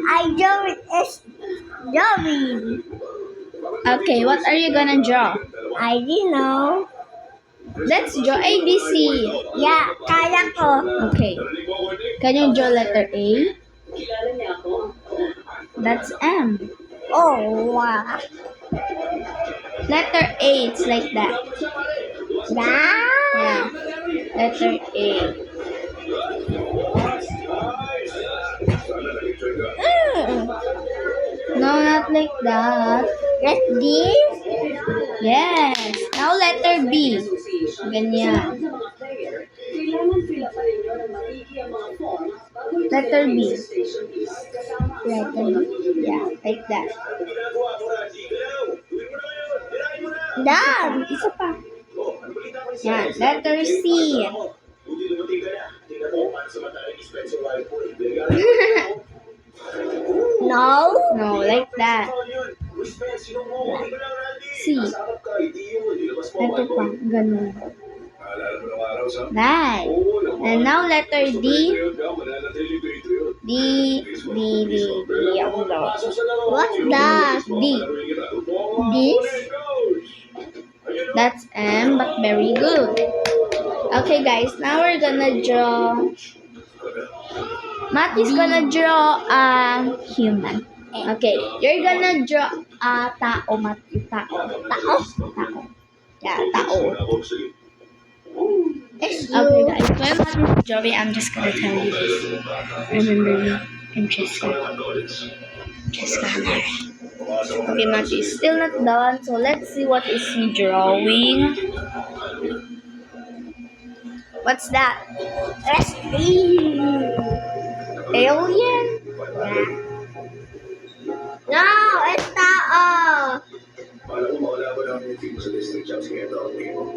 I draw it as drawing. Okay, what are you gonna draw? I didn't know. Let's draw ABC. Yeah, kaya ko. Okay. Can you draw letter A? That's M. Oh, wow. Letter A, it's like that. Yeah. Yeah. Letter A. No, not like that. Like this? Yes. Now letter B. Ganyan. Letter B. Letter B. Yeah, like that. Done. Isa pa. Yeah, letter C. No. No, like that. C. Ito pa, ganun. Right. And now letter D. D. Ang daw. What's that? D. This? That's M, but very good. Okay, guys, now we're gonna draw. Matt is gonna draw a human. Okay, you're gonna draw a tao, Matthew. Tao. Tao? Tao. Yeah, tao. It's Okay, you. guys, while Matt is drawing, I'm just gonna tell you this. Remember me? I'm Jessica. Jessica Hanara. Okay, Matt is still not done, so let's see what is he drawing. What's that? Alien? No, it's tao.